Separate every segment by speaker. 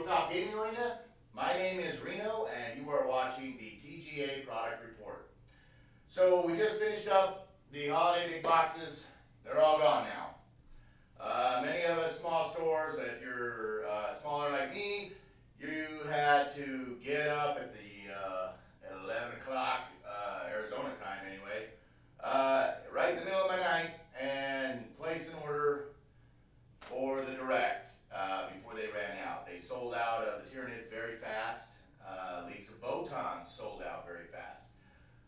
Speaker 1: Tabletop Gaming Arena. My name is Reno, and you are watching the TGA Product Report. So we just finished up the holiday big boxes. They're all gone now. Many of us small stores, if you're smaller like me, you had to get up at at 11 o'clock Arizona time anyway, right in the middle of the night, and place an order for the direct before they ran out. They sold out of the Tyranids very fast. Leagues of Votons sold out very fast.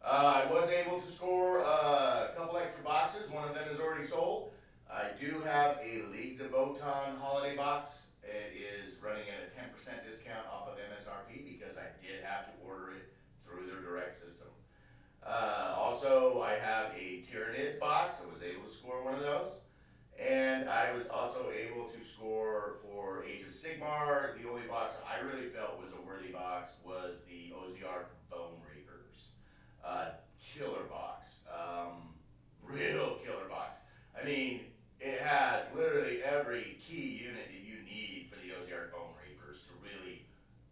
Speaker 1: I was able to score a couple extra boxes. One of them is already sold. I do have a Leagues of Voton holiday box. It is running at a 10% discount off of MSRP because I did have to order it through their direct system. Also, I have a Tyranids box. I was able to score one of those. And I was also able to score for Age of Sigmar. The only box I really felt was a worthy box was the OZR Bone Reapers. Killer box. Real killer box. I mean, it has literally every key unit that you need for the OZR Bone Reapers to really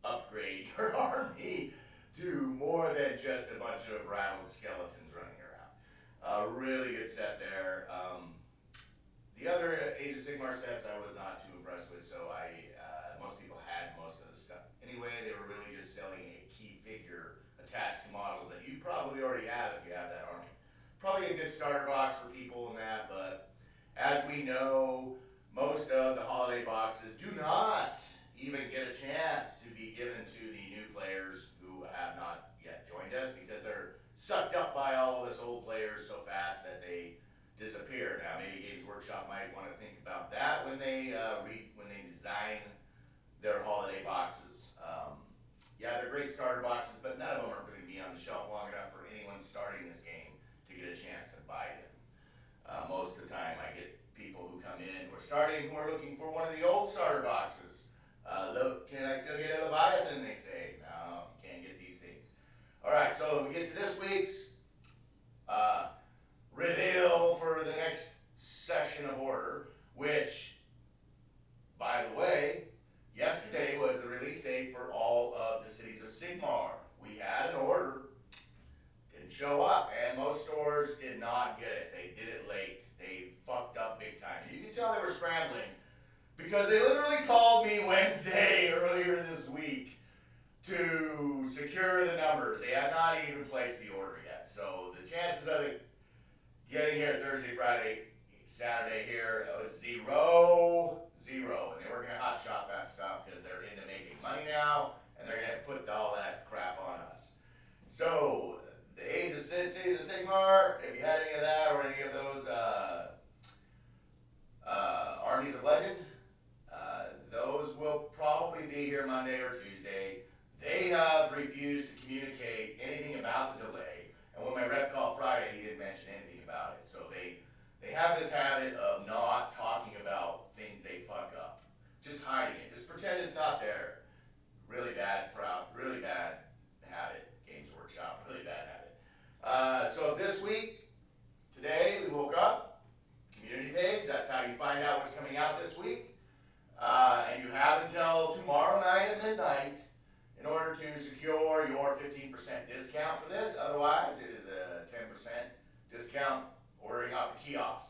Speaker 1: upgrade your army to more than just a bunch of rattled skeletons running around. Really good set there. The other Age of Sigmar sets I was not too impressed with, so most people had most of the stuff. Anyway, they were really just selling a key figure attached to models that you probably already have if you have that army. Probably a good starter box for people in that, but as we know, most of the holiday boxes do not even get a chance to be given to the new players who have not yet joined us because they're sucked up by all of us old players so fast that they disappear. Now, maybe Games Workshop might want to think about that when they design their holiday boxes. Yeah, they're great starter boxes, but none of them are going to be on the shelf long enough for anyone starting this game to get a chance to buy them. Most of the time, I get people who come in who are starting who are looking for one of the old starter boxes. Look, can I still get a Leviathan? They say. No, you can't get these things. All right, so we get to this week's reveal for the next session of order, which, by the way, yesterday was the release date for all of the cities of Sigmar. We had an order, didn't show up, and most stores did not get it. They did it late. They fucked up big time. And you can tell they were scrambling because they literally called me Wednesday earlier this week to secure the numbers. They had not even placed the order yet. So the chances of it getting here Thursday, Friday, Saturday here, it was 0, 0. And they were going to hot shot that stuff because they're into making money now, and they're going to put all that crap on us. So, the Age of Cities of Sigmar, if you had any of that or any of those Armies of Legend, those will probably be here Monday or Tuesday. They have refused to communicate anything about the delay. And when my rep called Friday, he didn't mention anything about it. So they have this habit of not talking about things they fuck up. Just hiding it. Just pretend it's not there. Really bad habit. Games Workshop, really bad habit. So this week, today, we woke up, community page, that's how you find out what's coming out this week. And you have until tomorrow night at midnight in order to secure your 15% discount for this. Otherwise, it is a 10% discount ordering off the kiosk.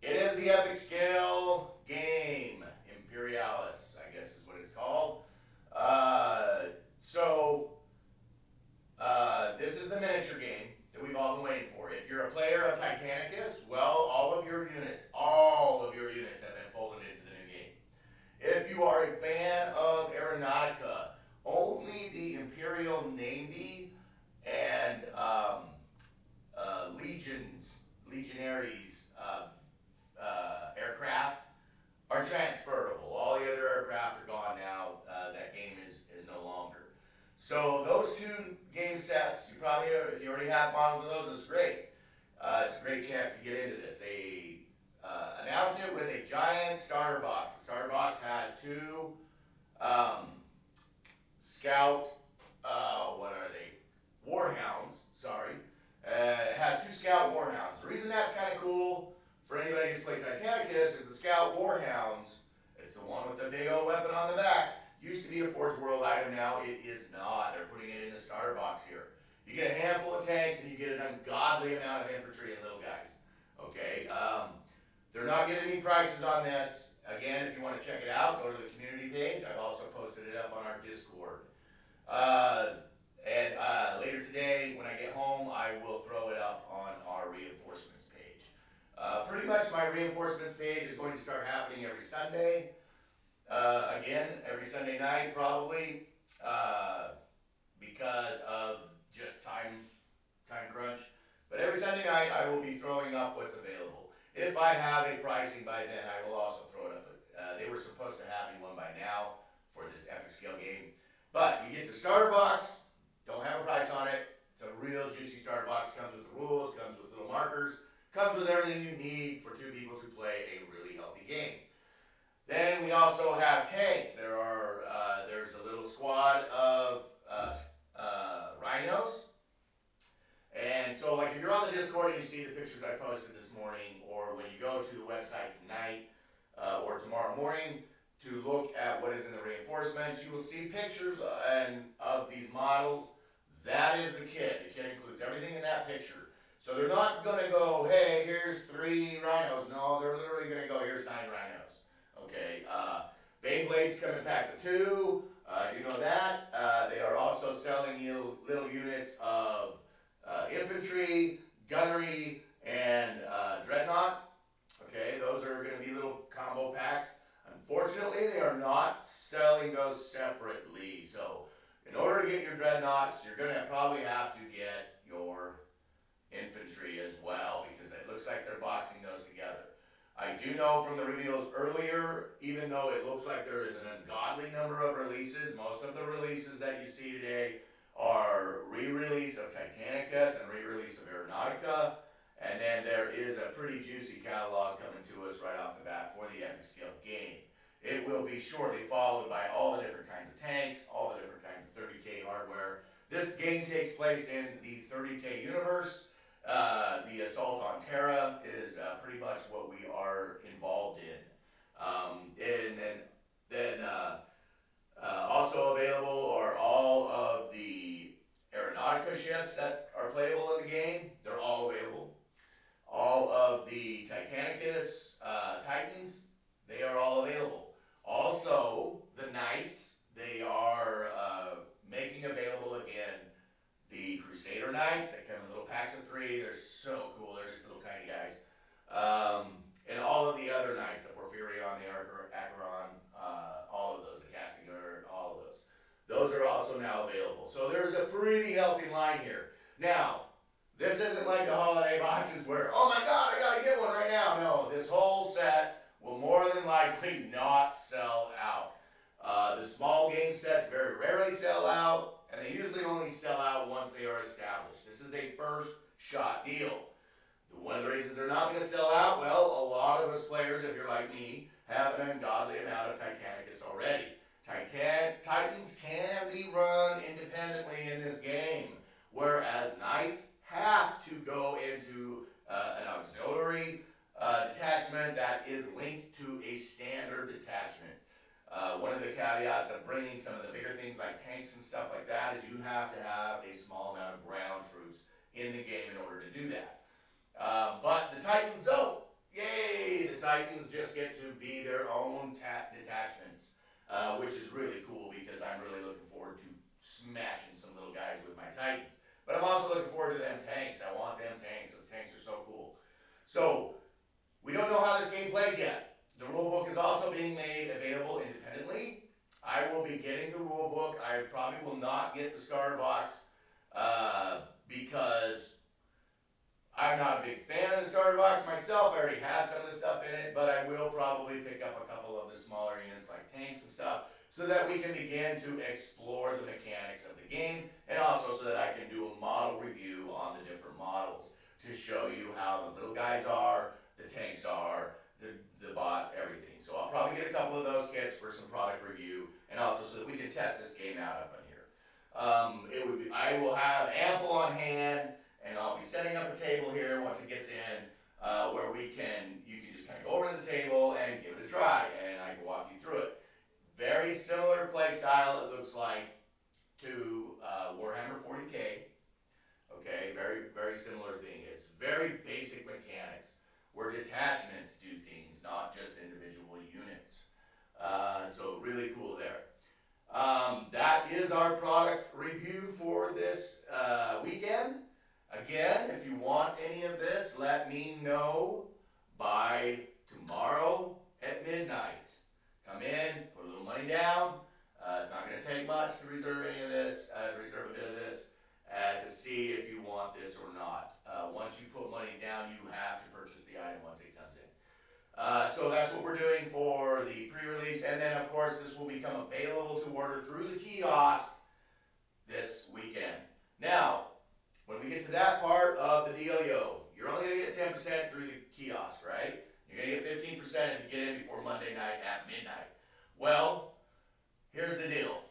Speaker 1: It is the epic scale game, Imperialis, I guess is what it's called. This is the miniature game that we've all been waiting for. If you're a player of Titanicus, well, all of your units have been folded into the new game. If you are a fan of Aeronautica, only the Imperial Navy and Legionaries aircraft are transferable. All the other aircraft are gone now. That game is no longer. So those two game sets, you probably, if you already have models of those, is great. It's a great chance to get into this. They announce it with a giant starter box. The starter box has two Scout, Warhounds, sorry. It has two Scout Warhounds. The reason that's kind of cool for anybody who's played Titanicus is the Scout Warhounds, it's the one with the big old weapon on the back, Used to be a Forge World item, now it is not. They're putting it in the starter box here. You get a handful of tanks and you get an ungodly amount of infantry and little guys. Okay, they're not giving me prices on this. Again, if you want to check it out, go to the community page. I've also posted it up on our Discord. Later today, when I get home, I will throw it up on our reinforcements page. Pretty much my reinforcements page is going to start happening every Sunday. Again, every Sunday night probably, because of just time crunch. But every Sunday night I will be throwing up what's available. If I have a pricing by then, I will also throw it up. They were supposed to have me one by now for this epic scale game. But you get the starter box, don't have a price on it. It's a real juicy starter box. Comes with the rules, comes with little markers, comes with everything you need for two people to play a really healthy game. Then we also have tanks. There's a little squad of rhinos. And so like if you're on the Discord and you see the pictures I posted this morning, or when you go to the website tonight or tomorrow morning to look at what is in the reinforcements, you will see pictures of these models. That is the kit. The kit includes everything in that picture. So they're not going to go, hey, here's 3 rhinos. No, they're literally going to go, here's 9 rhinos. Okay, Beyblade's come in packs of 2. You know that. They are also selling you little units of infantry, gunnery, and dreadnought. Okay, those are going to be little combo packs. Unfortunately, they are not selling those separately. So, in order to get your dreadnoughts, you're going to probably have to get your infantry as well, because it looks like they're boxing those together. I do know from the reveals earlier, even though it looks like there is an ungodly number of releases, most of the releases that you see today are re-release of Titanicus and re-release of Aeronautica, and then there is a pretty juicy catalog coming to us right off the bat for the epic scale game. It will be shortly followed by all the different kinds of tanks, all the different kinds of 30K hardware. This game takes place in the 30K universe. The Assault on Terra is pretty much what we are involved in. Also available are all of the Aeronautica ships that are playable in the game. They're all available. All of the Titanicus Titans, they are all available. Also, the Knights, they are making available again the Crusader Knights. They come in little packs of 3. They're so cool. They're just little tiny guys. And all of the other Knights, the Porphyrion, the Acheron, all of those, the Castigar, all of those. Those are also now available. So there's a pretty healthy line here. Now, this isn't like the holiday boxes where, oh my God, I gotta get one right now. No, this whole set will more than likely not sell out. The small game sets very rarely sell out, and they usually only sell out once they are established. This is a first shot deal. One of the reasons they're not going to sell out, well, a lot of us players, if you're like me, have an ungodly amount of Titanicus already. Titans can be run independently in this game, whereas Knights have to go into an auxiliary detachment that is linked to a standard detachment. One of the caveats of bringing some of the bigger things like tanks and stuff like that is you have to have a small amount of ground troops in the game in order to do that. But the Titans don't. Yay! The Titans just get to be their own detachments, which is really cool because I'm really looking forward to smashing some little guys with my Titans. But I'm also looking forward to them tanks. I want them tanks. Those tanks are so cool. So, we don't know how this game plays yet. The rulebook is also being made available independently. I will be getting the rulebook. I probably will not get the starter box because I'm not a big fan of the starter box myself. I already have some of the stuff in it, but I will probably pick up a couple of the smaller units like tanks and stuff so that we can begin to explore the mechanics of the game, and also so that I can do a model review on the different models to show you how the little guys are, the tanks are, the bots, everything. So I'll probably get a couple of those kits for some product review, and also so that we can test this game out up in here. I will have ample on hand, and I'll be setting up a table here once it gets in, where you can just kind of go over to the table and give it a try, and I can walk you through it. Very similar play to Warhammer 40K. Okay, very similar thing. It's very basic mechanics where detachments do things, not just individual units. So really cool there. That is our product review for this weekend. Again, if you want any of this, let me know by tomorrow at midnight. Come in, put a little money down. It's not going to take much to reserve any of this, reserve a bit of this, to see if you want this or not. Once you put money down, you have to purchase the item once it comes in. So that's what we're doing for the pre-release, and then of course this will become available to order through the kiosk this weekend. Now, when we get to that part of the dealio, you're only going to get 10% through the kiosk, right? You're going to get 15% if you get in before Monday night at midnight. Well, here's the deal.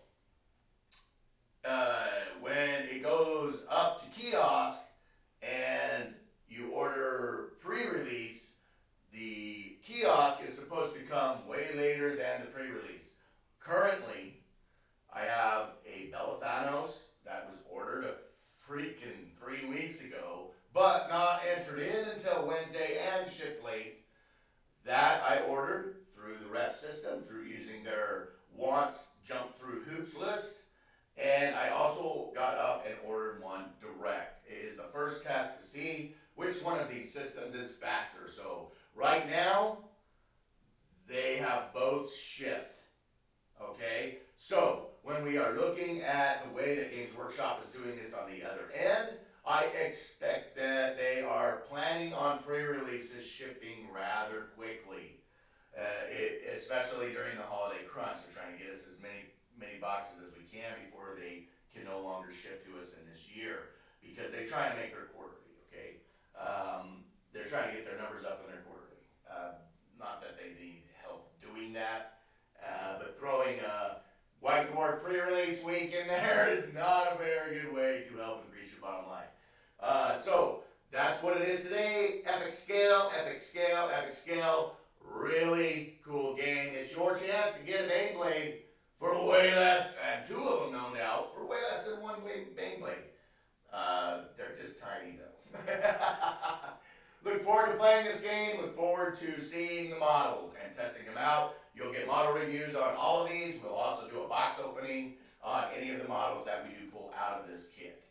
Speaker 1: When it goes up to kiosk and you order pre-release, the kiosk is supposed to come way later than the pre-release. Currently, I have a Belathanos that was ordered a freaking 3 weeks ago, but not entered in until Wednesday and shipped late. That I ordered through the rep system, through using their wants jump through hoops list. And I also got up and ordered one direct. It is the first test to see which one of these systems is faster. So right now, they have both shipped. Okay? So when we are looking at the way that Games Workshop is doing this on the other end, I expect that they are planning on pre-releases shipping rather quickly. Especially during the holiday crunch. They're trying to get us as many boxes as we can before they can no longer ship to us in this year, because they try and make their quarterly, okay? They're trying to get their numbers up in their quarterly. Not that they need help doing that, but throwing a White Dwarf pre-release week in there is not a very good way to help increase your bottom line. So that's what it is today. Epic scale, epic scale, epic scale. Really cool game. It's your chance to get a Beyblade for way less, and 2 of them no doubt, for way less than 1 Beyblade. They're just tiny though. Look forward to playing this game. Look forward to seeing the models and testing them out. You'll get model reviews on all of these. We'll also do a box opening on any of the models that we do pull out of this kit.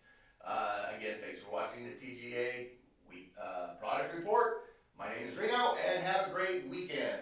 Speaker 1: Again, thanks for watching the TGA Product Report. My name is Reno, and have a great weekend.